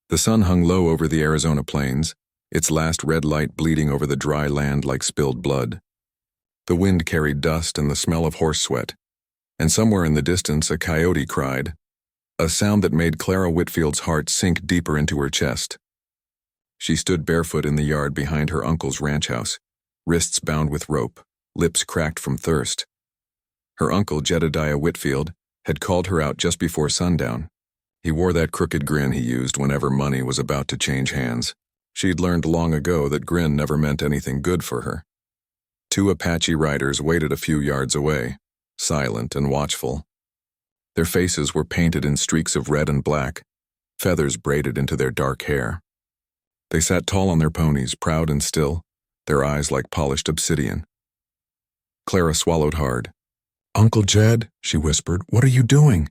The sun hung low over the Arizona plains, its last red light bleeding over the dry land like spilled blood. The wind carried dust and the smell of horse sweat, and somewhere in the distance a coyote cried, a sound that made Clara Whitfield's heart sink deeper into her chest. She stood barefoot in the yard behind her uncle's ranch house, wrists bound with rope, lips cracked from thirst. Her uncle, Jedediah Whitfield, had called her out just before sundown. He wore that crooked grin he used whenever money was about to change hands. She'd learned long ago that grin never meant anything good for her. Two Apache riders waited a few yards away, silent and watchful. Their faces were painted in streaks of red and black, feathers braided into their dark hair. They sat tall on their ponies, proud and still, their eyes like polished obsidian. Clara swallowed hard. "Uncle Jed," she whispered, "what are you doing?"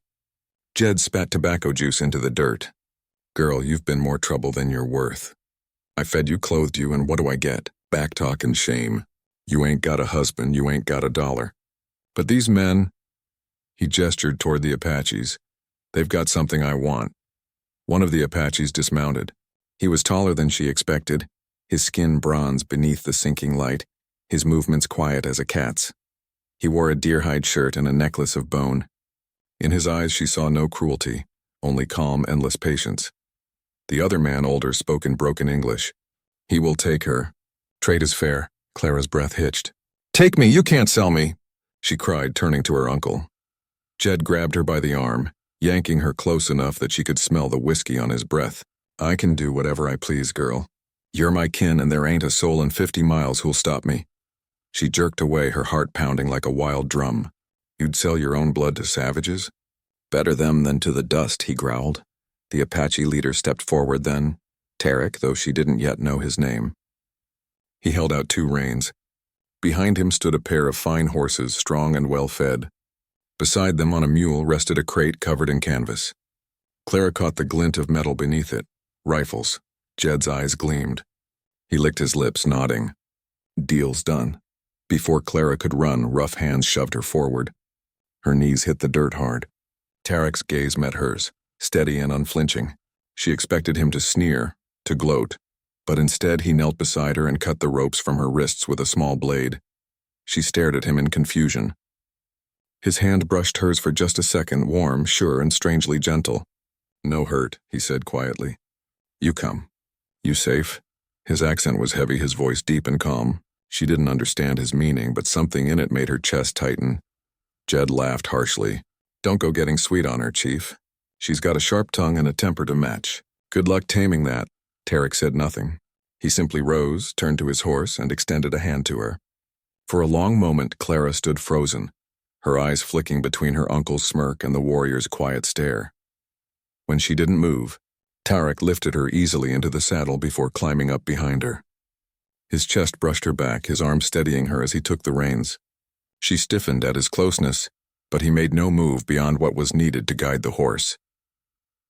Jed spat tobacco juice into the dirt. "Girl, you've been more trouble than you're worth. I fed you, clothed you, and what do I get? Backtalk and shame. You ain't got a husband, you ain't got a dollar. But these men," he gestured toward the Apaches, "they've got something I want." One of the Apaches dismounted. He was taller than she expected, his skin bronze beneath the sinking light, his movements quiet as a cat's. He wore a deer-hide shirt and a necklace of bone. In his eyes she saw no cruelty, only calm, endless patience. The other man, older, spoke in broken English. "He will take her. Trade is fair." Clara's breath hitched. "Take me, you can't sell me," she cried, turning to her uncle. Jed grabbed her by the arm, yanking her close enough that she could smell the whiskey on his breath. "I can do whatever I please, girl. You're my kin and there ain't a soul in 50 miles who'll stop me." She jerked away, her heart pounding like a wild drum. "You'd sell your own blood to savages?" "Better them than to the dust," he growled. The Apache leader stepped forward then, Tarek, though she didn't yet know his name. He held out 2 reins. Behind him stood a pair of fine horses, strong and well-fed. Beside them on a mule rested a crate covered in canvas. Clara caught the glint of metal beneath it. Rifles. Jed's eyes gleamed. He licked his lips, nodding. Deal's done. Before Clara could run, rough hands shoved her forward. Her knees hit the dirt hard. Tarek's gaze met hers, steady and unflinching. She expected him to sneer, to gloat, but instead he knelt beside her and cut the ropes from her wrists with a small blade. She stared at him in confusion. His hand brushed hers for just a second, warm, sure, and strangely gentle. "No hurt," he said quietly. "You come. You safe?" His accent was heavy, his voice deep and calm. She didn't understand his meaning, but something in it made her chest tighten. Jed laughed harshly. "Don't go getting sweet on her, Chief. She's got a sharp tongue and a temper to match. Good luck taming that." Tarek said nothing. He simply rose, turned to his horse, and extended a hand to her. For a long moment, Clara stood frozen, her eyes flicking between her uncle's smirk and the warrior's quiet stare. When she didn't move, Tarek lifted her easily into the saddle before climbing up behind her. His chest brushed her back, his arm steadying her as he took the reins. She stiffened at his closeness, but he made no move beyond what was needed to guide the horse.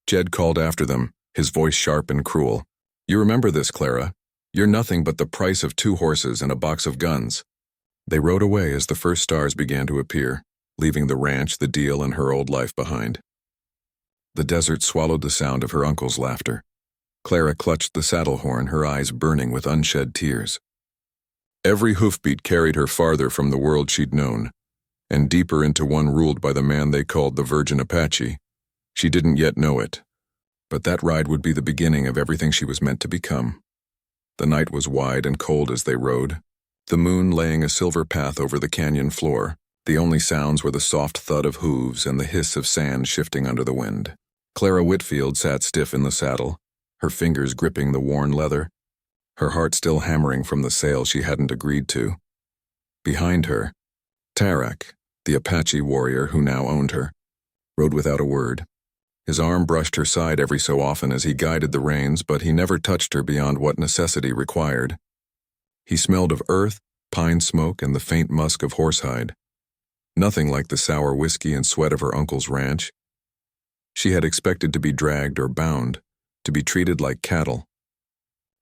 Jed called after them, his voice sharp and cruel. "You remember this, Clara. You're nothing but the price of 2 horses and a box of guns." They rode away as the first stars began to appear, leaving the ranch, the deal, and her old life behind. The desert swallowed the sound of her uncle's laughter. Clara clutched the saddle horn, her eyes burning with unshed tears. Every hoofbeat carried her farther from the world she'd known, and deeper into one ruled by the man they called the Virgin Apache. She didn't yet know it, but that ride would be the beginning of everything she was meant to become. The night was wide and cold as they rode, the moon laying a silver path over the canyon floor. The only sounds were the soft thud of hooves and the hiss of sand shifting under the wind. Clara Whitfield sat stiff in the saddle, her fingers gripping the worn leather, her heart still hammering from the sale she hadn't agreed to. Behind her, Tarek, the Apache warrior who now owned her, rode without a word. His arm brushed her side every so often as he guided the reins, but he never touched her beyond what necessity required. He smelled of earth, pine smoke, and the faint musk of horsehide. Nothing like the sour whiskey and sweat of her uncle's ranch. She had expected to be dragged or bound, to be treated like cattle.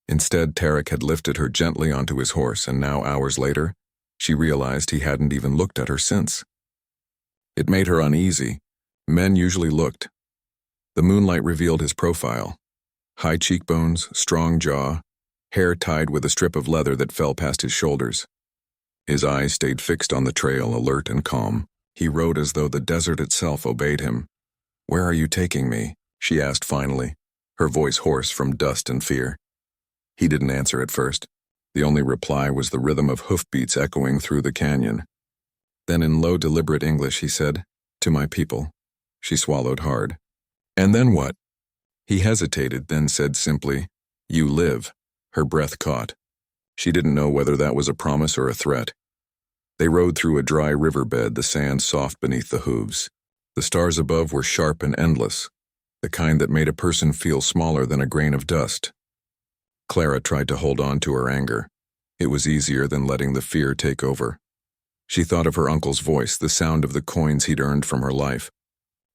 Instead, Tarek had lifted her gently onto his horse, and now, hours later, she realized he hadn't even looked at her since. It made her uneasy. Men usually looked. The moonlight revealed his profile. High cheekbones, strong jaw, hair tied with a strip of leather that fell past his shoulders. His eyes stayed fixed on the trail, alert and calm. He rode as though the desert itself obeyed him. "Where are you taking me?" she asked finally, her voice hoarse from dust and fear. He didn't answer at first. The only reply was the rhythm of hoofbeats echoing through the canyon. Then in low, deliberate English he said, "To my people." She swallowed hard. "And then what?" He hesitated, then said simply, "You live." Her breath caught. She didn't know whether that was a promise or a threat. They rode through a dry riverbed, the sand soft beneath the hooves. The stars above were sharp and endless, the kind that made a person feel smaller than a grain of dust. Clara tried to hold on to her anger. It was easier than letting the fear take over. She thought of her uncle's voice, the sound of the coins he'd earned from her life.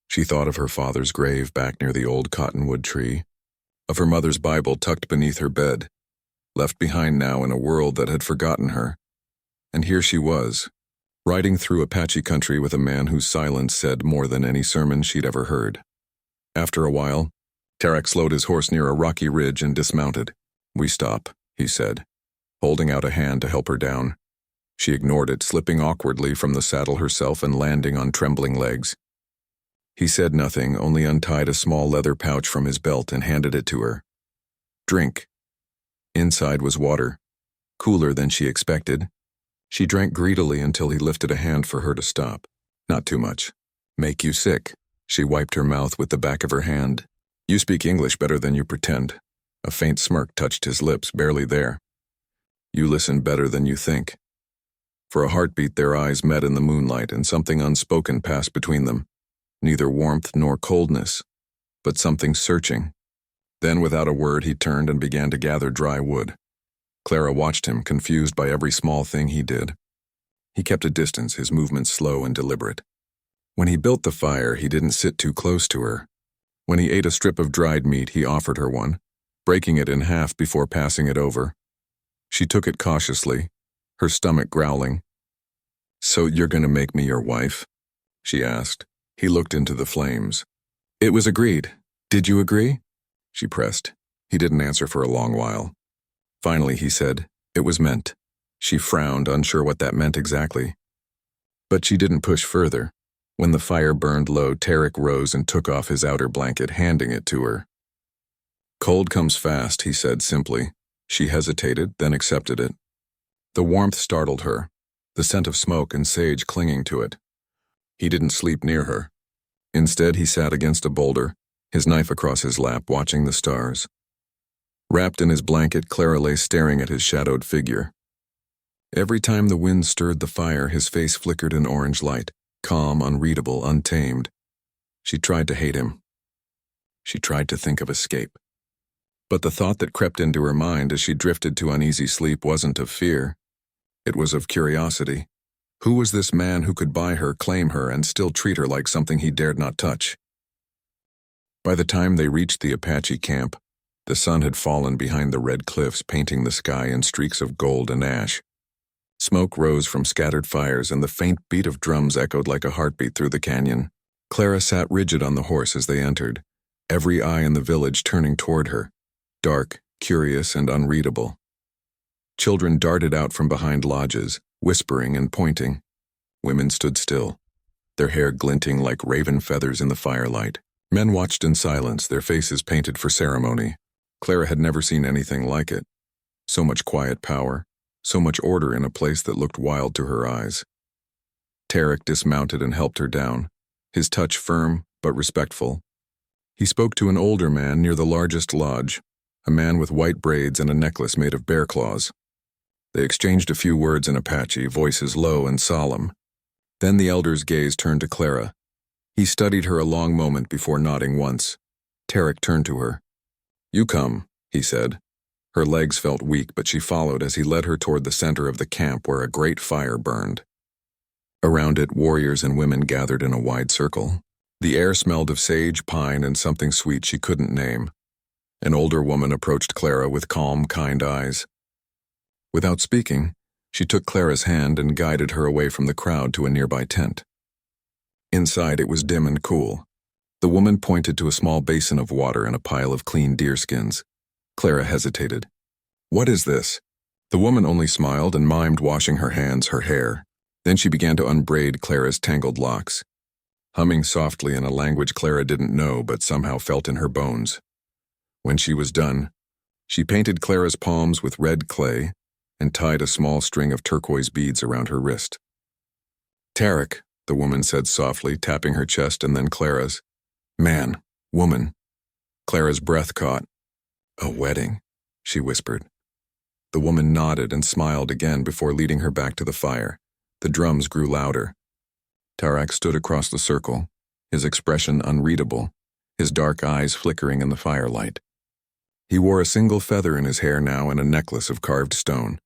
She thought of her father's grave back near the old cottonwood tree, of her mother's Bible tucked beneath her bed, left behind now in a world that had forgotten her. And here she was, riding through Apache country with a man whose silence said more than any sermon she'd ever heard. After a while, Tarek slowed his horse near a rocky ridge and dismounted. "We stop," he said, holding out a hand to help her down. She ignored it, slipping awkwardly from the saddle herself and landing on trembling legs. He said nothing, only untied a small leather pouch from his belt and handed it to her. "Drink." Inside was water, cooler than she expected. She drank greedily until he lifted a hand for her to stop. "Not too much. Make you sick." She wiped her mouth with the back of her hand. "You speak English better than you pretend." A faint smirk touched his lips, barely there. "You listen better than you think." For a heartbeat their eyes met in the moonlight, and something unspoken passed between them. Neither warmth nor coldness, but something searching. Then without a word he turned and began to gather dry wood. Clara watched him, confused by every small thing he did. He kept a distance, his movements slow and deliberate. When he built the fire, he didn't sit too close to her. When he ate a strip of dried meat, he offered her one, breaking it in half before passing it over. She took it cautiously, her stomach growling. "So you're going to make me your wife?" she asked. He looked into the flames. "It was agreed. Did you agree?" She pressed. He didn't answer for a long while. Finally, he said, "It was meant." She frowned, unsure what that meant exactly. But she didn't push further. When the fire burned low, Tarek rose and took off his outer blanket, handing it to her. "Cold comes fast," he said simply. She hesitated, then accepted it. The warmth startled her, the scent of smoke and sage clinging to it. He didn't sleep near her. Instead, he sat against a boulder, his knife across his lap, watching the stars. Wrapped in his blanket, Clara lay staring at his shadowed figure. Every time the wind stirred the fire, his face flickered in orange light, calm, unreadable, untamed. She tried to hate him. She tried to think of escape. But the thought that crept into her mind as she drifted to uneasy sleep wasn't of fear. It was of curiosity. Who was this man who could buy her, claim her, and still treat her like something he dared not touch? By the time they reached the Apache camp, the sun had fallen behind the red cliffs, painting the sky in streaks of gold and ash. Smoke rose from scattered fires, and the faint beat of drums echoed like a heartbeat through the canyon. Clara sat rigid on the horse as they entered, every eye in the village turning toward her, dark, curious, and unreadable. Children darted out from behind lodges, whispering and pointing. Women stood still, their hair glinting like raven feathers in the firelight. Men watched in silence, their faces painted for ceremony. Clara had never seen anything like it. So much quiet power, so much order in a place that looked wild to her eyes. Tarek dismounted and helped her down, his touch firm but respectful. He spoke to an older man near the largest lodge, a man with white braids and a necklace made of bear claws. They exchanged a few words in Apache, voices low and solemn. Then the elder's gaze turned to Clara. He studied her a long moment before nodding once. Tarek turned to her. "You come," he said. Her legs felt weak, but she followed as he led her toward the center of the camp where a great fire burned. Around it, warriors and women gathered in a wide circle. The air smelled of sage, pine, and something sweet she couldn't name. An older woman approached Clara with calm, kind eyes. Without speaking, she took Clara's hand and guided her away from the crowd to a nearby tent. Inside, it was dim and cool. The woman pointed to a small basin of water and a pile of clean deerskins. Clara hesitated. "What is this?" The woman only smiled and mimed washing her hands, her hair. Then she began to unbraid Clara's tangled locks, humming softly in a language Clara didn't know but somehow felt in her bones. When she was done, she painted Clara's palms with red clay and tied a small string of turquoise beads around her wrist. "Tarek," the woman said softly, tapping her chest and then Clara's. "Man, woman." Clara's breath caught. "A wedding," she whispered. The woman nodded and smiled again before leading her back to the fire. The drums grew louder. Tarek stood across the circle, his expression unreadable, his dark eyes flickering in the firelight. He wore a single feather in his hair now and a necklace of carved stone.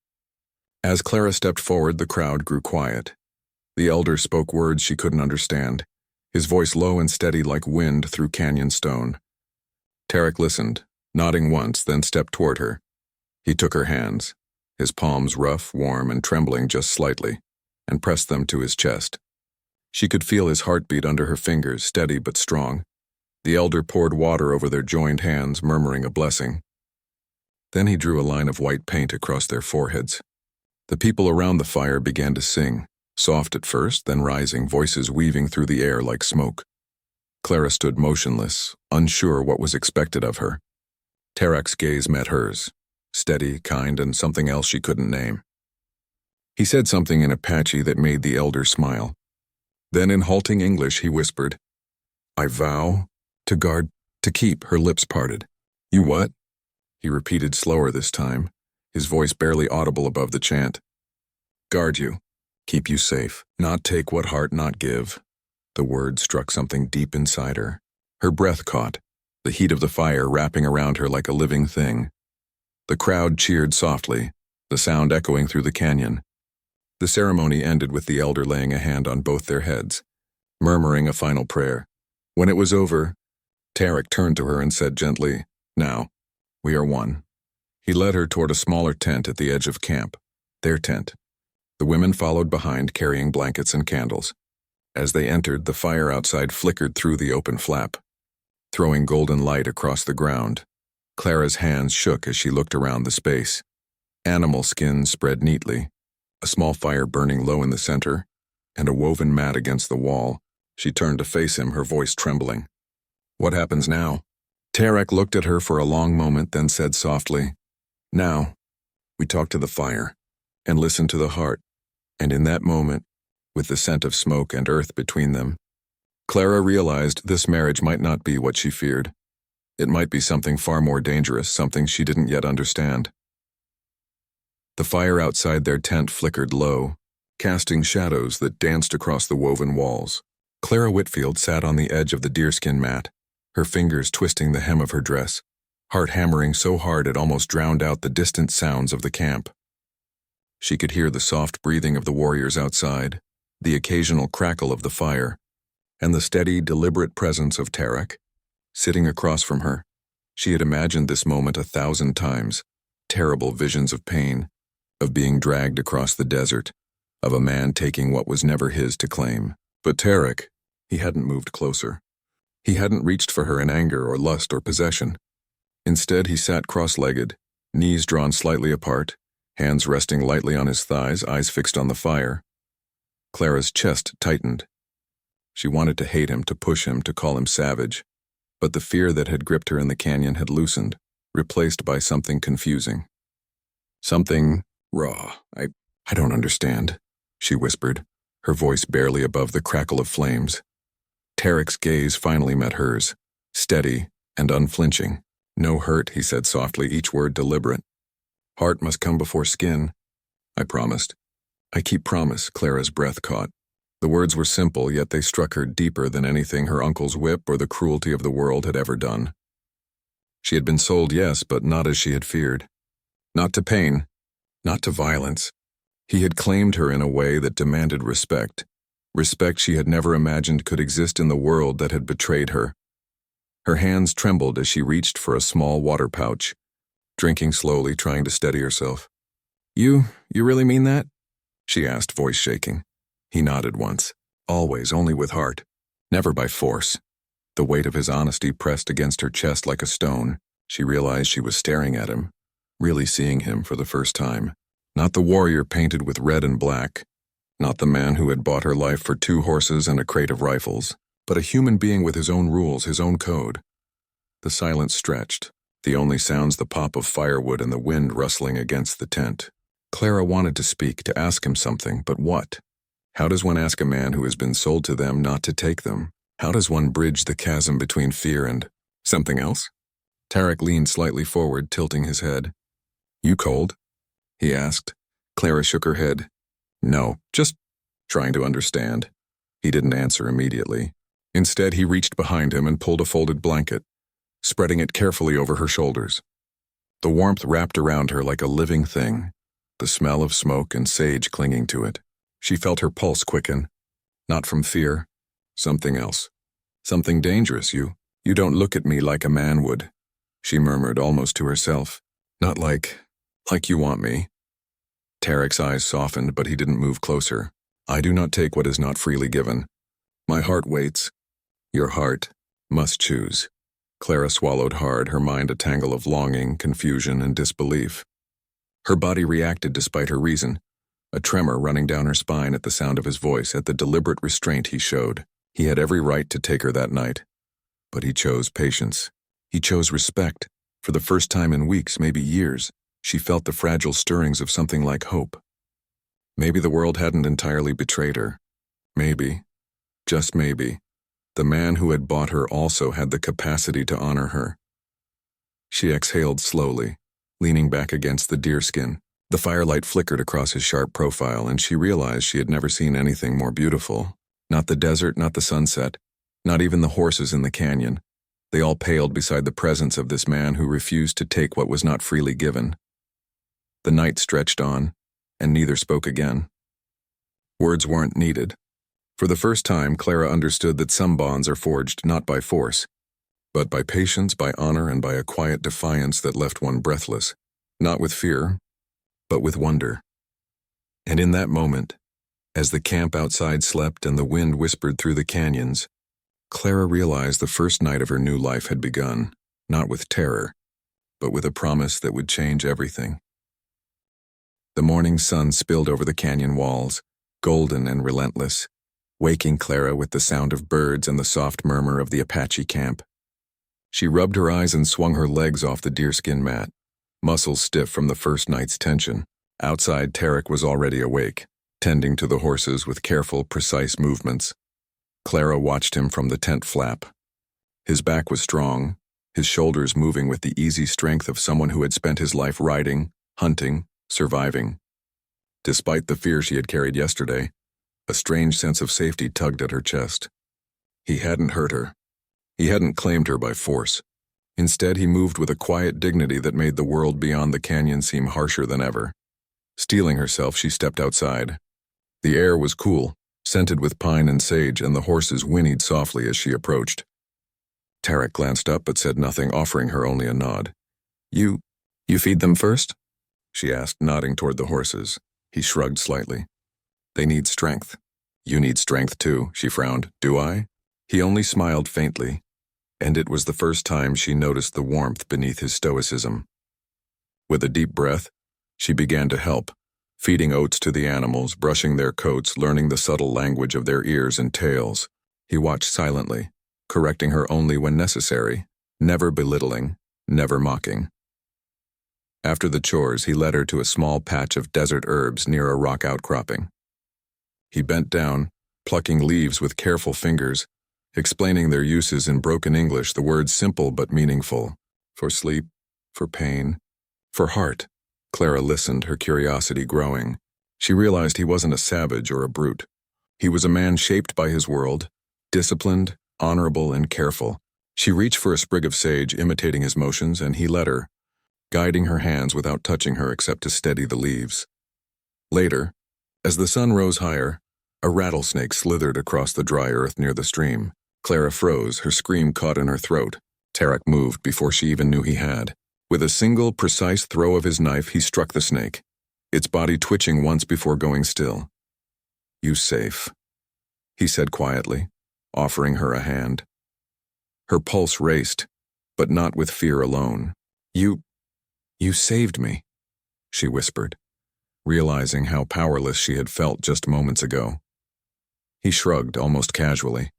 As Clara stepped forward, the crowd grew quiet. The elder spoke words she couldn't understand, his voice low and steady like wind through canyon stone. Tarek listened, nodding once, then stepped toward her. He took her hands, his palms rough, warm, and trembling just slightly, and pressed them to his chest. She could feel his heartbeat under her fingers, steady but strong. The elder poured water over their joined hands, murmuring a blessing. Then he drew a line of white paint across their foreheads. The people around the fire began to sing, soft at first, then rising, voices weaving through the air like smoke. Clara stood motionless, unsure what was expected of her. Tarek's gaze met hers, steady, kind, and something else she couldn't name. He said something in Apache that made the elder smile. Then in halting English he whispered, "I vow to guard, to keep," her lips parted. "You what?" He repeated slower this time, his voice barely audible above the chant. "Guard you, keep you safe, not take what heart not give." The word struck something deep inside her. Her breath caught, the heat of the fire wrapping around her like a living thing. The crowd cheered softly, the sound echoing through the canyon. The ceremony ended with the elder laying a hand on both their heads, murmuring a final prayer. When it was over, Tarek turned to her and said gently, "Now, we are one." He led her toward a smaller tent at the edge of camp, their tent. The women followed behind, carrying blankets and candles. As they entered, the fire outside flickered through the open flap, throwing golden light across the ground. Clara's hands shook as she looked around the space. Animal skins spread neatly, a small fire burning low in the center, and a woven mat against the wall. She turned to face him, her voice trembling. "What happens now?" Tarek looked at her for a long moment, then said softly, "Now, we talk to the fire, and listen to the heart." And in that moment, with the scent of smoke and earth between them, Clara realized this marriage might not be what she feared. It might be something far more dangerous, something she didn't yet understand. The fire outside their tent flickered low, casting shadows that danced across the woven walls. Clara Whitfield sat on the edge of the deerskin mat, her fingers twisting the hem of her dress, heart hammering so hard it almost drowned out the distant sounds of the camp. She could hear the soft breathing of the warriors outside, the occasional crackle of the fire, and the steady, deliberate presence of Tarek, sitting across from her. She had imagined this moment 1,000 times, terrible visions of pain, of being dragged across the desert, of a man taking what was never his to claim. But Tarek, he hadn't moved closer. He hadn't reached for her in anger or lust or possession. Instead, he sat cross-legged, knees drawn slightly apart, hands resting lightly on his thighs, eyes fixed on the fire. Clara's chest tightened. She wanted to hate him, to push him, to call him savage. But the fear that had gripped her in the canyon had loosened, replaced by something confusing. Something raw. I don't understand, she whispered, her voice barely above the crackle of flames. Tarek's gaze finally met hers, steady and unflinching. "No hurt," he said softly, each word deliberate. "Heart must come before skin." "I promised." "I keep promise," Clara's breath caught. The words were simple, yet they struck her deeper than anything her uncle's whip or the cruelty of the world had ever done. She had been sold, yes, but not as she had feared. Not to pain, not to violence. He had claimed her in a way that demanded respect, respect she had never imagined could exist in the world that had betrayed her. Her hands trembled as she reached for a small water pouch, drinking slowly, trying to steady herself. You really mean that?" she asked, voice shaking. He nodded once. "Always, only with heart. Never by force." The weight of his honesty pressed against her chest like a stone. She realized she was staring at him, really seeing him for the first time. Not the warrior painted with red and black, not the man who had bought her life for 2 horses and a crate of rifles, but a human being with his own rules, his own code. The silence stretched, the only sounds the pop of firewood and the wind rustling against the tent. Clara wanted to speak, to ask him something, but what? How does one ask a man who has been sold to them not to take them? How does one bridge the chasm between fear and something else? Tarek leaned slightly forward, tilting his head. "You cold?" he asked. Clara shook her head. "No, just trying to understand." He didn't answer immediately. Instead, he reached behind him and pulled a folded blanket, spreading it carefully over her shoulders. The warmth wrapped around her like a living thing, the smell of smoke and sage clinging to it. She felt her pulse quicken, not from fear, something else. "Something dangerous, you don't look at me like a man would," she murmured almost to herself. "Not like you want me." Tarek's eyes softened, but he didn't move closer. "I do not take what is not freely given. My heart waits. Your heart must choose." Clara swallowed hard, her mind a tangle of longing, confusion, and disbelief. Her body reacted despite her reason, a tremor running down her spine at the sound of his voice, at the deliberate restraint he showed. He had every right to take her that night, but he chose patience. He chose respect. For the first time in weeks, maybe years, she felt the fragile stirrings of something like hope. Maybe the world hadn't entirely betrayed her. Maybe, just maybe, the man who had bought her also had the capacity to honor her. She exhaled slowly, leaning back against the deerskin. The firelight flickered across his sharp profile, and she realized she had never seen anything more beautiful. Not the desert, not the sunset, not even the horses in the canyon. They all paled beside the presence of this man who refused to take what was not freely given. The night stretched on, and neither spoke again. Words weren't needed. For the first time, Clara understood that some bonds are forged not by force, but by patience, by honor, and by a quiet defiance that left one breathless, not with fear, but with wonder. And in that moment, as the camp outside slept and the wind whispered through the canyons, Clara realized the first night of her new life had begun, not with terror, but with a promise that would change everything. The morning sun spilled over the canyon walls, golden and relentless, waking Clara with the sound of birds and the soft murmur of the Apache camp. She rubbed her eyes and swung her legs off the deerskin mat, muscles stiff from the first night's tension. Outside, Tarek was already awake, tending to the horses with careful, precise movements. Clara watched him from the tent flap. His back was strong, his shoulders moving with the easy strength of someone who had spent his life riding, hunting, surviving. Despite the fear she had carried yesterday, a strange sense of safety tugged at her chest. He hadn't hurt her. He hadn't claimed her by force. Instead, he moved with a quiet dignity that made the world beyond the canyon seem harsher than ever. Steeling herself, she stepped outside. The air was cool, scented with pine and sage, and the horses whinnied softly as she approached. Tarek glanced up but said nothing, offering her only a nod. You feed them first?" she asked, nodding toward the horses. He shrugged slightly. "They need strength." "You need strength too," she frowned. "Do I?" He only smiled faintly, and it was the first time she noticed the warmth beneath his stoicism. With a deep breath, she began to help, feeding oats to the animals, brushing their coats, learning the subtle language of their ears and tails. He watched silently, correcting her only when necessary, never belittling, never mocking. After the chores, he led her to a small patch of desert herbs near a rock outcropping. He bent down, plucking leaves with careful fingers, explaining their uses in broken English, the words simple but meaningful. For sleep, for pain, for heart. Clara listened, her curiosity growing. She realized he wasn't a savage or a brute. He was a man shaped by his world, disciplined, honorable, and careful. She reached for a sprig of sage, imitating his motions, and he let her, guiding her hands without touching her except to steady the leaves. Later, as the sun rose higher, a rattlesnake slithered across the dry earth near the stream. Clara froze, her scream caught in her throat. Tarek moved before she even knew he had. With a single, precise throw of his knife, he struck the snake, its body twitching once before going still. "You safe," he said quietly, offering her a hand. Her pulse raced, but not with fear alone. You saved me," she whispered, realizing how powerless she had felt just moments ago. He shrugged almost casually.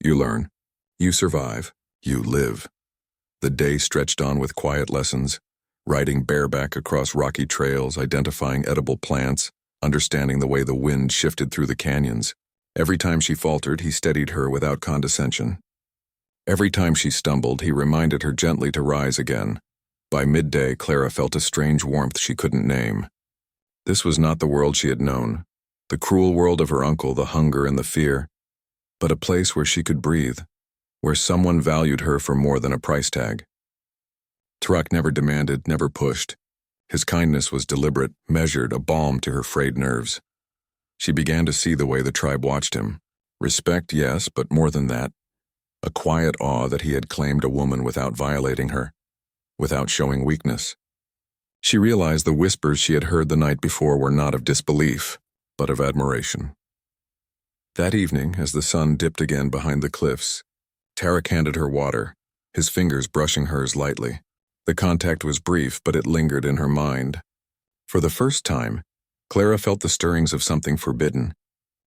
"You learn. You survive. You live." The day stretched on with quiet lessons, riding bareback across rocky trails, identifying edible plants, understanding the way the wind shifted through the canyons. Every time she faltered, he steadied her without condescension. Every time she stumbled, he reminded her gently to rise again. By midday, Clara felt a strange warmth she couldn't name. This was not the world she had known, the cruel world of her uncle, the hunger and the fear, but a place where she could breathe, where someone valued her for more than a price tag. Tarak never demanded, never pushed. His kindness was deliberate, measured, a balm to her frayed nerves. She began to see the way the tribe watched him. Respect, yes, but more than that. A quiet awe that he had claimed a woman without violating her, without showing weakness. She realized the whispers she had heard the night before were not of disbelief, but of admiration. That evening, as the sun dipped again behind the cliffs, Tarak handed her water, his fingers brushing hers lightly. The contact was brief, but it lingered in her mind. For the first time, Clara felt the stirrings of something forbidden,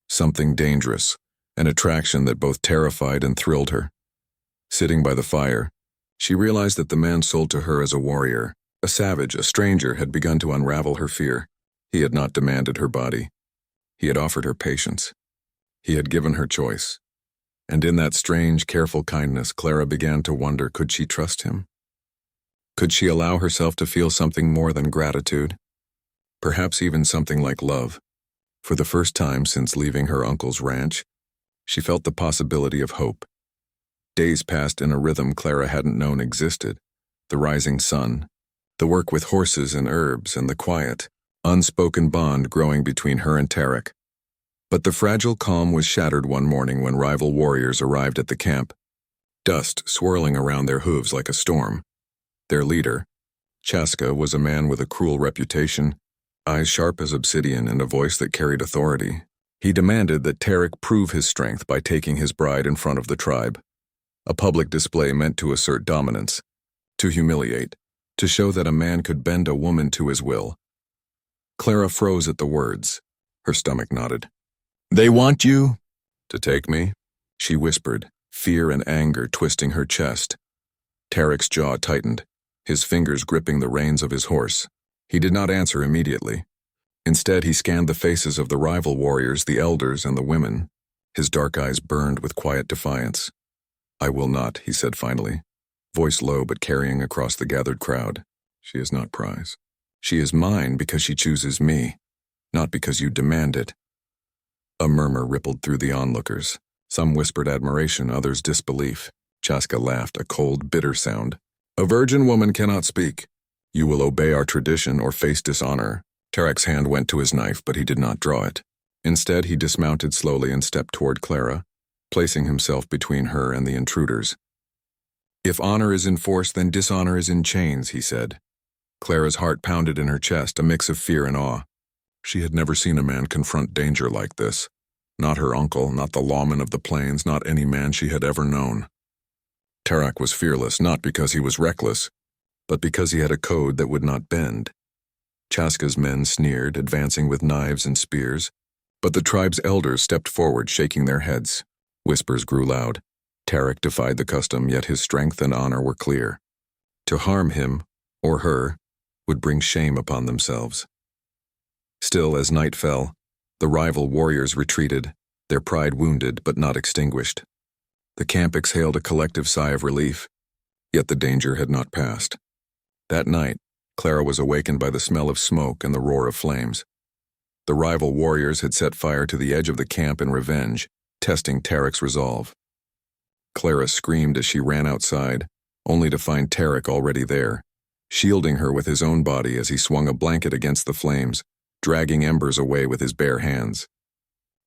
something dangerous, an attraction that both terrified and thrilled her. Sitting by the fire, she realized that the man sold to her as a warrior, a savage, a stranger, had begun to unravel her fear. He had not demanded her body. He had offered her patience. He had given her choice. And in that strange, careful kindness, Clara began to wonder, could she trust him? Could she allow herself to feel something more than gratitude? Perhaps even something like love. For the first time since leaving her uncle's ranch, she felt the possibility of hope. Days passed in a rhythm Clara hadn't known existed. The rising sun, the work with horses and herbs, and the quiet, unspoken bond growing between her and Tarak. But the fragile calm was shattered one morning when rival warriors arrived at the camp, dust swirling around their hooves like a storm. Their leader, Chaska, was a man with a cruel reputation, eyes sharp as obsidian and a voice that carried authority. He demanded that Tarak prove his strength by taking his bride in front of the tribe. A public display meant to assert dominance, to humiliate, to show that a man could bend a woman to his will. Clara froze at the words. Her stomach knotted. "They want you?" "To take me?" she whispered, fear and anger twisting her chest. Tarak's jaw tightened, his fingers gripping the reins of his horse. He did not answer immediately. Instead, he scanned the faces of the rival warriors, the elders and the women. His dark eyes burned with quiet defiance. "I will not," he said finally, voice low but carrying across the gathered crowd. "She is not prize. She is mine because she chooses me, not because you demand it." A murmur rippled through the onlookers. Some whispered admiration, others disbelief. Chaska laughed, a cold, bitter sound. "A virgin woman cannot speak. You will obey our tradition or face dishonor." Tarak's hand went to his knife, but he did not draw it. Instead, he dismounted slowly and stepped toward Clara, placing himself between her and the intruders. "If honor is in force, then dishonor is in chains," he said. Clara's heart pounded in her chest, a mix of fear and awe. She had never seen a man confront danger like this. Not her uncle, not the lawman of the plains, not any man she had ever known. Tarak was fearless, not because he was reckless, but because he had a code that would not bend. Chaska's men sneered, advancing with knives and spears, but the tribe's elders stepped forward, shaking their heads. Whispers grew loud. Tarak defied the custom, yet his strength and honor were clear. To harm him, or her, would bring shame upon themselves. Still, as night fell, the rival warriors retreated, their pride wounded but not extinguished. The camp exhaled a collective sigh of relief, yet the danger had not passed. That night, Clara was awakened by the smell of smoke and the roar of flames. The rival warriors had set fire to the edge of the camp in revenge, testing Tarak's resolve. Clara screamed as she ran outside, only to find Tarak already there, shielding her with his own body as he swung a blanket against the flames, dragging embers away with his bare hands.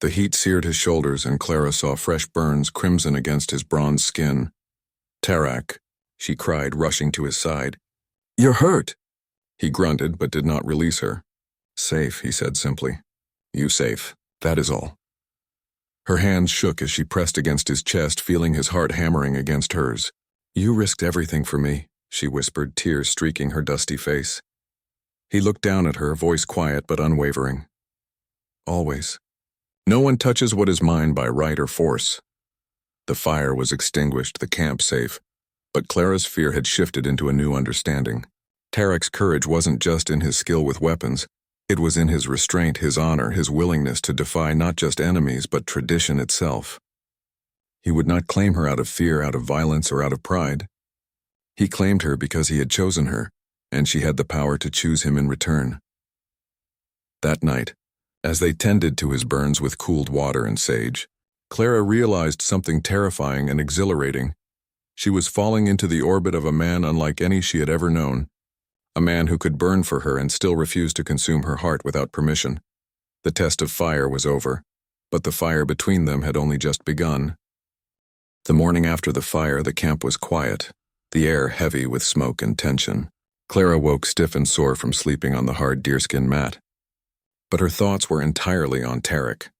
The heat seared his shoulders, and Clara saw fresh burns crimson against his bronze skin. "Tarak," she cried, rushing to his side. "You're hurt!" He grunted but did not release her. "Safe," he said simply. "You safe, that is all." Her hands shook as she pressed against his chest, feeling his heart hammering against hers. "You risked everything for me," she whispered, tears streaking her dusty face. He looked down at her, voice quiet but unwavering. "Always. No one touches what is mine by right or force." The fire was extinguished, the camp safe, but Clara's fear had shifted into a new understanding. Tarek's courage wasn't just in his skill with weapons. It was in his restraint, his honor, his willingness to defy not just enemies but tradition itself. He would not claim her out of fear, out of violence, or out of pride. He claimed her because he had chosen her, and she had the power to choose him in return. That night, as they tended to his burns with cooled water and sage, Clara realized something terrifying and exhilarating. She was falling into the orbit of a man unlike any she had ever known, a man who could burn for her and still refuse to consume her heart without permission. The test of fire was over, but the fire between them had only just begun. The morning after the fire, the camp was quiet, the air heavy with smoke and tension. Clara woke stiff and sore from sleeping on the hard deerskin mat. But her thoughts were entirely on Tarek.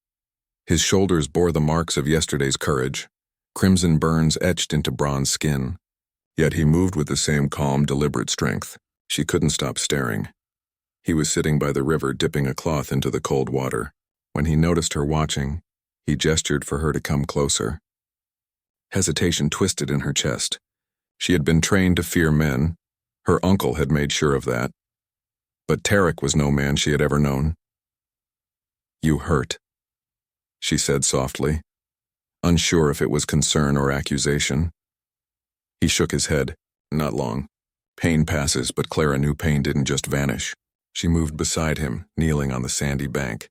His shoulders bore the marks of yesterday's courage, crimson burns etched into bronze skin. Yet he moved with the same calm, deliberate strength. She couldn't stop staring. He was sitting by the river, dipping a cloth into the cold water. When he noticed her watching, he gestured for her to come closer. Hesitation twisted in her chest. She had been trained to fear men. Her uncle had made sure of that. But Tarek was no man she had ever known. "You hurt," she said softly, unsure if it was concern or accusation. He shook his head. "Not long. Pain passes," but Clara knew pain didn't just vanish. She moved beside him, kneeling on the sandy bank.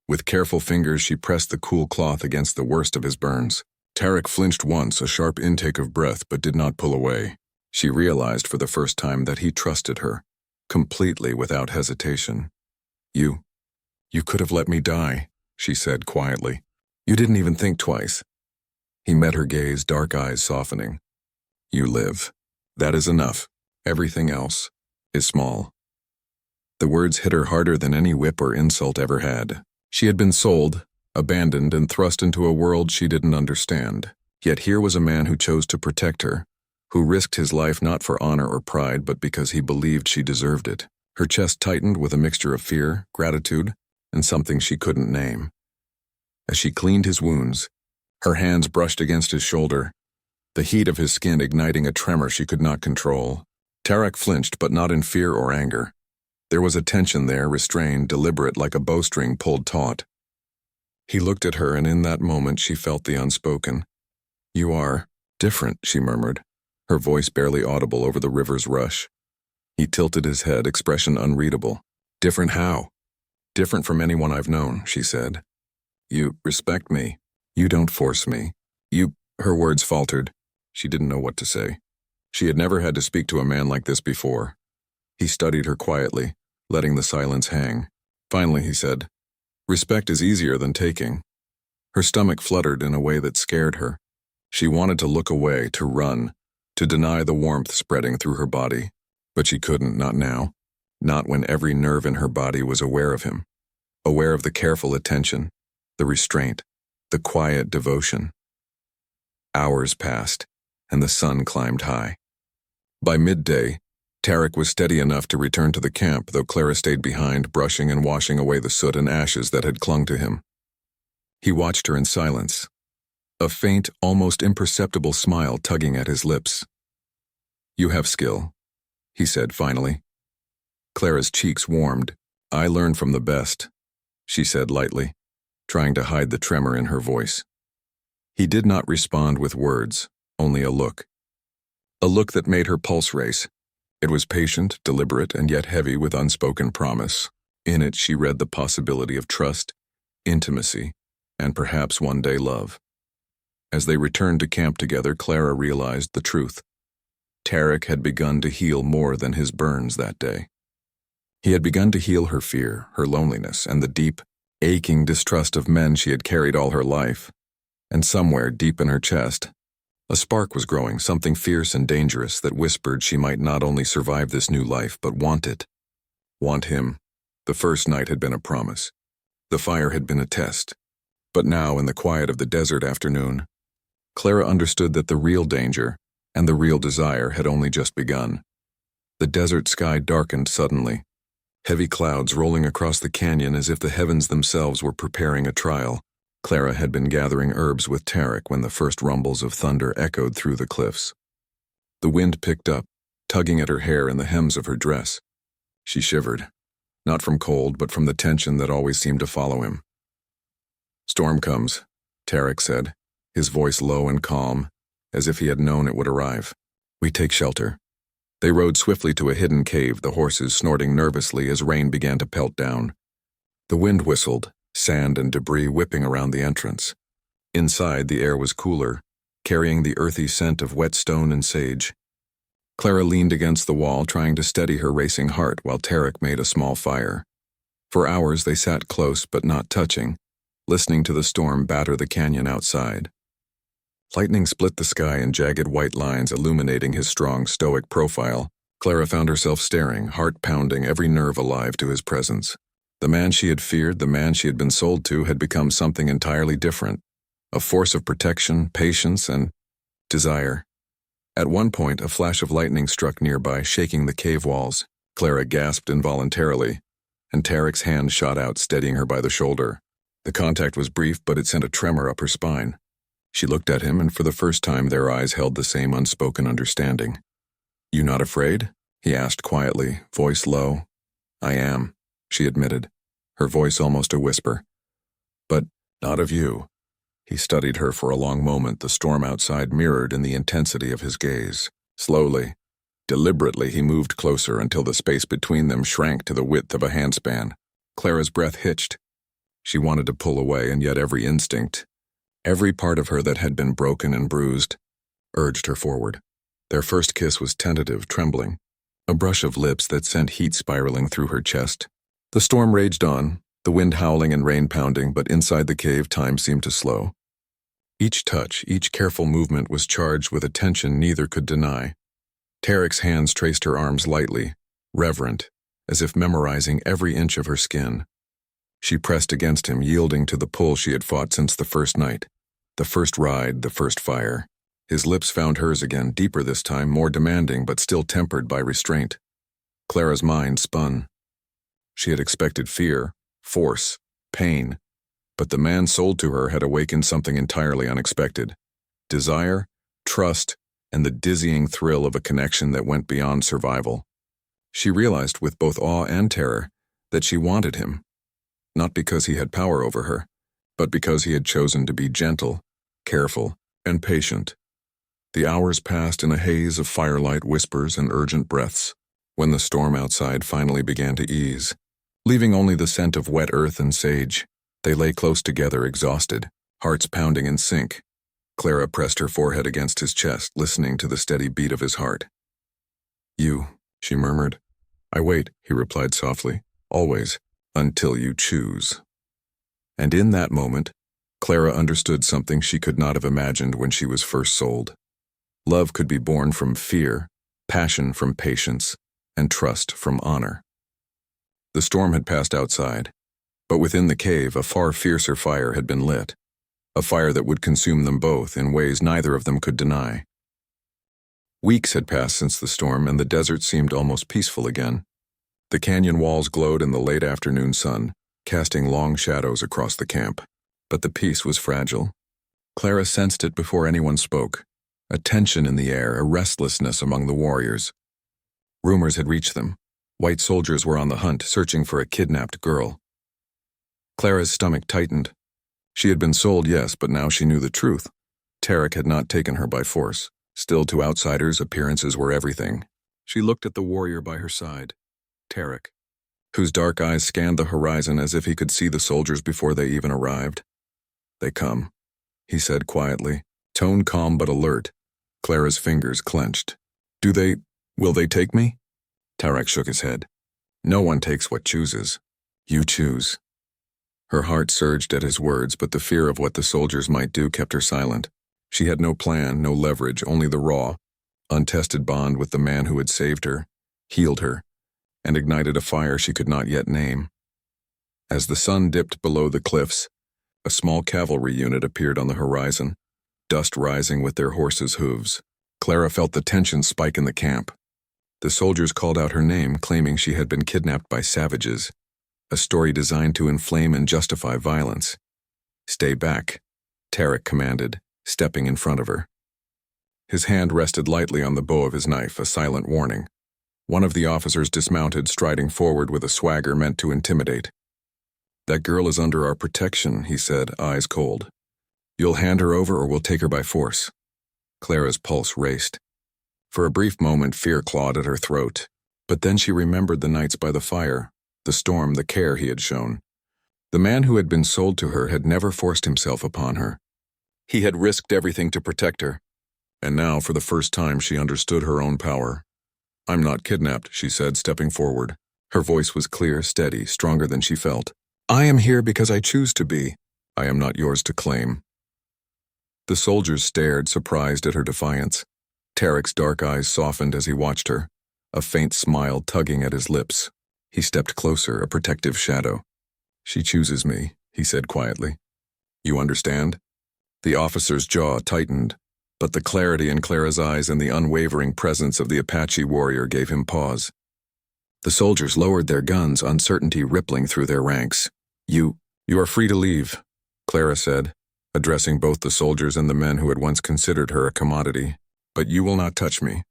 With careful fingers, she pressed the cool cloth against the worst of his burns. Tarek flinched once, a sharp intake of breath, but did not pull away. She realized for the first time that he trusted her, completely without hesitation. You could have let me die," she said quietly. "You didn't even think twice." He met her gaze, dark eyes softening. "You live. That is enough. Everything else is small." The words hit her harder than any whip or insult ever had. She had been sold, abandoned, and thrust into a world she didn't understand. Yet here was a man who chose to protect her, who risked his life not for honor or pride, but because he believed she deserved it. Her chest tightened with a mixture of fear, gratitude, and something she couldn't name. As she cleaned his wounds, her hands brushed against his shoulder, the heat of his skin igniting a tremor she could not control. Tarek flinched, but not in fear or anger. There was a tension there, restrained, deliberate, like a bowstring pulled taut. He looked at her, and in that moment she felt the unspoken. "You are different," she murmured, her voice barely audible over the river's rush. He tilted his head, expression unreadable. "Different how?" "Different from anyone I've known," she said. "You respect me. You don't force me. Her words faltered. She didn't know what to say. She had never had to speak to a man like this before. He studied her quietly, letting the silence hang. Finally, he said, "Respect is easier than taking." Her stomach fluttered in a way that scared her. She wanted to look away, to run, to deny the warmth spreading through her body. But she couldn't, not now. Not when every nerve in her body was aware of him. Aware of the careful attention, the restraint, the quiet devotion. Hours passed, and the sun climbed high. By midday, Tarek was steady enough to return to the camp, though Clara stayed behind, brushing and washing away the soot and ashes that had clung to him. He watched her in silence, a faint, almost imperceptible smile tugging at his lips. "You have skill," he said finally. Clara's cheeks warmed. "I learn from the best," she said lightly, trying to hide the tremor in her voice. He did not respond with words, only a look. A look that made her pulse race. It was patient, deliberate, and yet heavy with unspoken promise. In it she read the possibility of trust, intimacy, and perhaps one day love. As they returned to camp together, Clara realized the truth. Tarek had begun to heal more than his burns that day. He had begun to heal her fear, her loneliness, and the deep, aching distrust of men she had carried all her life. And somewhere deep in her chest, a spark was growing, something fierce and dangerous that whispered she might not only survive this new life, but want it. Want him. The first night had been a promise. The fire had been a test. But now, in the quiet of the desert afternoon, Clara understood that the real danger and the real desire had only just begun. The desert sky darkened suddenly, heavy clouds rolling across the canyon as if the heavens themselves were preparing a trial. Clara had been gathering herbs with Tarek when the first rumbles of thunder echoed through the cliffs. The wind picked up, tugging at her hair and the hems of her dress. She shivered, not from cold but from the tension that always seemed to follow him. "Storm comes," Tarek said, his voice low and calm, as if he had known it would arrive. "We take shelter." They rode swiftly to a hidden cave, the horses snorting nervously as rain began to pelt down. The wind whistled, sand and debris whipping around the entrance. Inside, the air was cooler, carrying the earthy scent of wet stone and sage. Clara leaned against the wall, trying to steady her racing heart while Tarek made a small fire. For hours they sat close but not touching, listening to the storm batter the canyon outside. Lightning split the sky in jagged white lines illuminating his strong, stoic profile. Clara found herself staring, heart pounding, every nerve alive to his presence. The man she had feared, the man she had been sold to, had become something entirely different. A force of protection, patience, and desire. At one point, a flash of lightning struck nearby, shaking the cave walls. Clara gasped involuntarily, and Tarek's hand shot out, steadying her by the shoulder. The contact was brief, but it sent a tremor up her spine. She looked at him, and for the first time their eyes held the same unspoken understanding. "You not afraid?" he asked quietly, voice low. "I am," she admitted, her voice almost a whisper. "But not of you." He studied her for a long moment, the storm outside mirrored in the intensity of his gaze. Slowly, deliberately, he moved closer until the space between them shrank to the width of a handspan. Clara's breath hitched. She wanted to pull away, and yet every instinct, every part of her that had been broken and bruised, urged her forward. Their first kiss was tentative, trembling, a brush of lips that sent heat spiraling through her chest. The storm raged on, the wind howling and rain pounding, but inside the cave time seemed to slow. Each touch, each careful movement was charged with a tension neither could deny. Tarek's hands traced her arms lightly, reverent, as if memorizing every inch of her skin. She pressed against him, yielding to the pull she had fought since the first night, the first ride, the first fire. His lips found hers again, deeper this time, more demanding but still tempered by restraint. Clara's mind spun. She had expected fear, force, pain, but the man sold to her had awakened something entirely unexpected. Desire, trust, and the dizzying thrill of a connection that went beyond survival. She realized with both awe and terror that she wanted him, not because he had power over her, but because he had chosen to be gentle, careful, and patient. The hours passed in a haze of firelight, whispers, and urgent breaths, when the storm outside finally began to ease, leaving only the scent of wet earth and sage. They lay close together, exhausted, hearts pounding in sync. Clara pressed her forehead against his chest, listening to the steady beat of his heart. "You," she murmured. "I wait," he replied softly, "always, until you choose." And in that moment, Clara understood something she could not have imagined when she was first sold. Love could be born from fear, passion from patience, and trust from honor. The storm had passed outside, but within the cave a far fiercer fire had been lit, a fire that would consume them both in ways neither of them could deny. Weeks had passed since the storm, and the desert seemed almost peaceful again. The canyon walls glowed in the late afternoon sun, casting long shadows across the camp. But the peace was fragile. Clara sensed it before anyone spoke, a tension in the air, a restlessness among the warriors. Rumors had reached them. White soldiers were on the hunt, searching for a kidnapped girl. Clara's stomach tightened. She had been sold, yes, but now she knew the truth. Tarek had not taken her by force. Still, to outsiders, appearances were everything. She looked at the warrior by her side, Tarek, whose dark eyes scanned the horizon as if he could see the soldiers before they even arrived. "They come," he said quietly, tone calm but alert. Clara's fingers clenched. Will they take me?" Tarek shook his head. "No one takes what chooses. You choose." Her heart surged at his words, but the fear of what the soldiers might do kept her silent. She had no plan, no leverage, only the raw, untested bond with the man who had saved her, healed her, and ignited a fire she could not yet name. As the sun dipped below the cliffs, A small cavalry unit appeared on the horizon, dust rising with their horses' hooves. Clara felt the tension spike in the camp. The soldiers called out her name, claiming she had been kidnapped by savages, a story designed to inflame and justify violence. "Stay back," Tarek commanded, stepping in front of her. His hand rested lightly on the bow of his knife, a silent warning. One of the officers dismounted, striding forward with a swagger meant to intimidate. "That girl is under our protection," he said, eyes cold. "You'll hand her over or we'll take her by force." Clara's pulse raced. For a brief moment, fear clawed at her throat. But then she remembered the nights by the fire, the storm, the care he had shown. The man who had been sold to her had never forced himself upon her. He had risked everything to protect her. And now, for the first time, she understood her own power. "I'm not kidnapped," she said, stepping forward. Her voice was clear, steady, stronger than she felt. "I am here because I choose to be. I am not yours to claim." The soldiers stared, surprised at her defiance. Tarek's dark eyes softened as he watched her, a faint smile tugging at his lips. He stepped closer, a protective shadow. "She chooses me," he said quietly. "You understand?" The officer's jaw tightened, but the clarity in Clara's eyes and the unwavering presence of the Apache warrior gave him pause. The soldiers lowered their guns, uncertainty rippling through their ranks. You are free to leave," Clara said, addressing both the soldiers and the men who had once considered her a commodity. "But you will not touch me.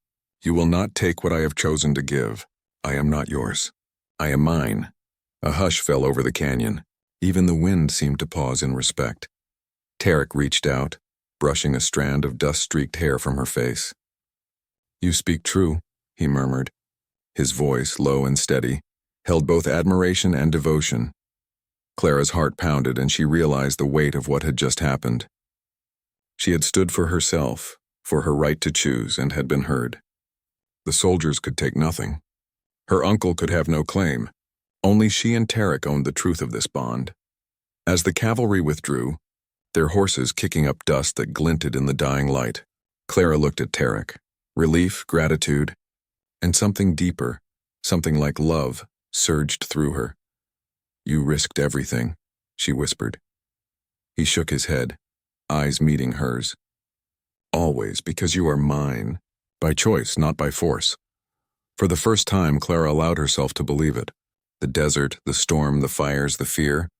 You will not take what I have chosen to give. I am not yours. I am mine." A hush fell over the canyon. Even the wind seemed to pause in respect. Tarek reached out, brushing a strand of dust-streaked hair from her face. "You speak true," he murmured. His voice, low and steady, held both admiration and devotion. Clara's heart pounded, and she realized the weight of what had just happened. She had stood for herself, for her right to choose, and had been heard. The soldiers could take nothing. Her uncle could have no claim. Only she and Tarek owned the truth of this bond. As the cavalry withdrew, their horses kicking up dust that glinted in the dying light, Clara looked at Tarek. Relief, gratitude, and something deeper, something like love, surged through her. "You risked everything," she whispered. He shook his head, eyes meeting hers. "Always, because you are mine, by choice, not by force." For the first time, Clara allowed herself to believe it. The desert, the storm, the fires, the fear,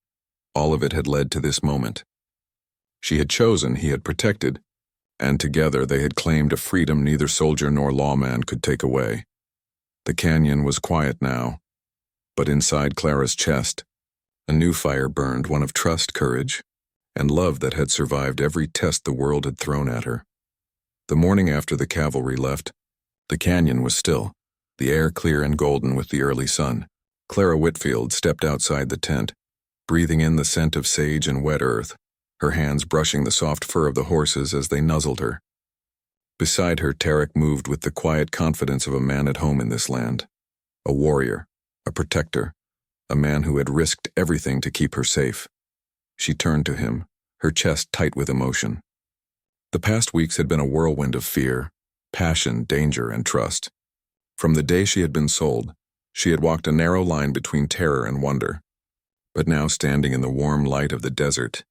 all of it had led to this moment. She had chosen, he had protected, and together they had claimed a freedom neither soldier nor lawman could take away. The canyon was quiet now, but inside Clara's chest, a new fire burned, one of trust, courage, and love that had survived every test the world had thrown at her. The morning after the cavalry left, the canyon was still, the air clear and golden with the early sun. Clara Whitfield stepped outside the tent, breathing in the scent of sage and wet earth, her hands brushing the soft fur of the horses as they nuzzled her. Beside her, Tarek moved with the quiet confidence of a man at home in this land. A warrior, a protector, a man who had risked everything to keep her safe. She turned to him, her chest tight with emotion. The past weeks had been a whirlwind of fear, passion, danger, and trust. From the day she had been sold, she had walked a narrow line between terror and wonder. But now, standing in the warm light of the desert,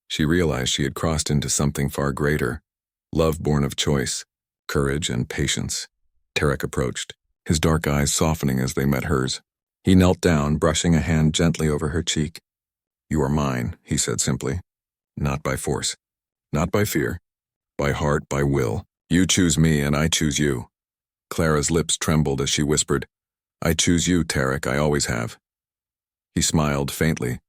she realized she had crossed into something far greater, love born of choice, courage, and patience. Tarek approached, his dark eyes softening as they met hers. He knelt down, brushing a hand gently over her cheek. "You are mine," he said simply. "Not by force, not by fear, by heart, by will. You choose me and I choose you." Clara's lips trembled as she whispered, "I choose you, Tarek, I always have." He smiled faintly,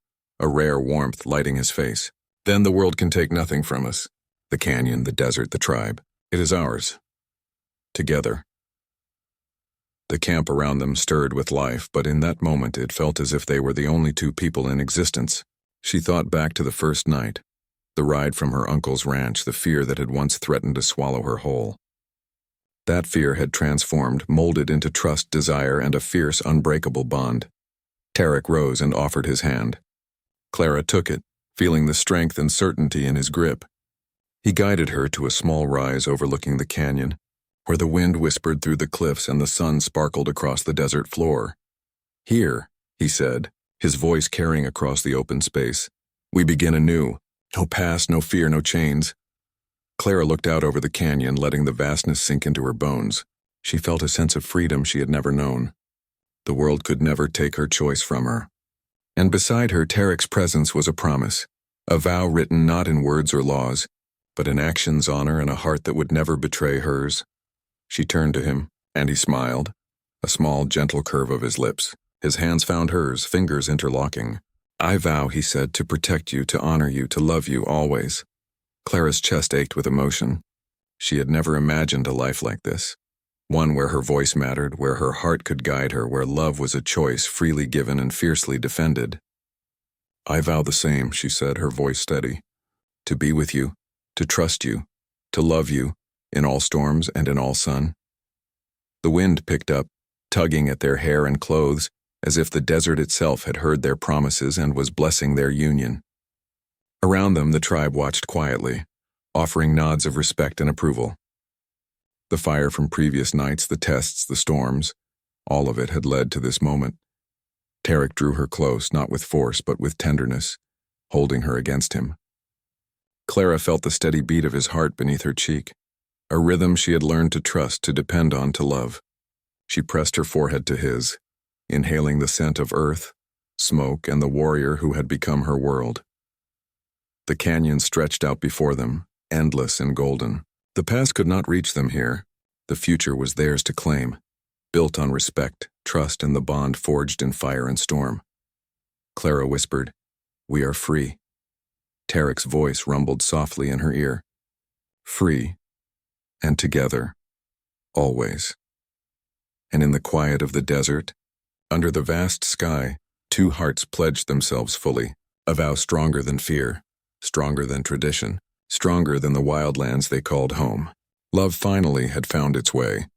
a rare warmth lighting his face. "Then the world can take nothing from us. The canyon, the desert, the tribe. It is ours. Together." The camp around them stirred with life, but in that moment it felt as if they were the only two people in existence. She thought back to the first night, the ride from her uncle's ranch, the fear that had once threatened to swallow her whole. That fear had transformed, molded into trust, desire, and a fierce, unbreakable bond. Tarek rose and offered his hand. Clara took it, feeling the strength and certainty in his grip. He guided her to a small rise overlooking the canyon, where the wind whispered through the cliffs and the sun sparkled across the desert floor. "Here," he said, his voice carrying across the open space, We begin anew. No past, no fear, no chains. Clara looked out over the canyon, letting the vastness sink into her bones. She felt a sense of freedom she had never known. The world could never take her choice from her. And beside her, Tarek's presence was a promise, a vow written not in words or laws, but in actions, honor, and a heart that would never betray hers. She turned to him, and he smiled, a small, gentle curve of his lips. His hands found hers, fingers interlocking. "I vow," he said, "to protect you, to honor you, to love you always." Clara's chest ached with emotion. She had never imagined a life like this. One where her voice mattered, where her heart could guide her, where love was a choice freely given and fiercely defended. "I vow the same," she said, her voice steady. "To be with you, to trust you, to love you, in all storms and in all sun." The wind picked up, tugging at their hair and clothes, as if the desert itself had heard their promises and was blessing their union. Around them, the tribe watched quietly, offering nods of respect and approval. The fire from previous nights, the tests, the storms, all of it had led to this moment. Tarek drew her close, not with force, but with tenderness, holding her against him. Clara felt the steady beat of his heart beneath her cheek, a rhythm she had learned to trust, to depend on, to love. She pressed her forehead to his, inhaling the scent of earth, smoke, and the warrior who had become her world. The canyon stretched out before them, endless and golden. The past could not reach them here. The future was theirs to claim, built on respect, trust, and the bond forged in fire and storm. Clara whispered, "We are free." Tarek's voice rumbled softly in her ear. "Free, and together, always." And in the quiet of the desert, under the vast sky, two hearts pledged themselves fully, a vow stronger than fear, stronger than tradition, stronger than the wildlands they called home. Love finally had found its way,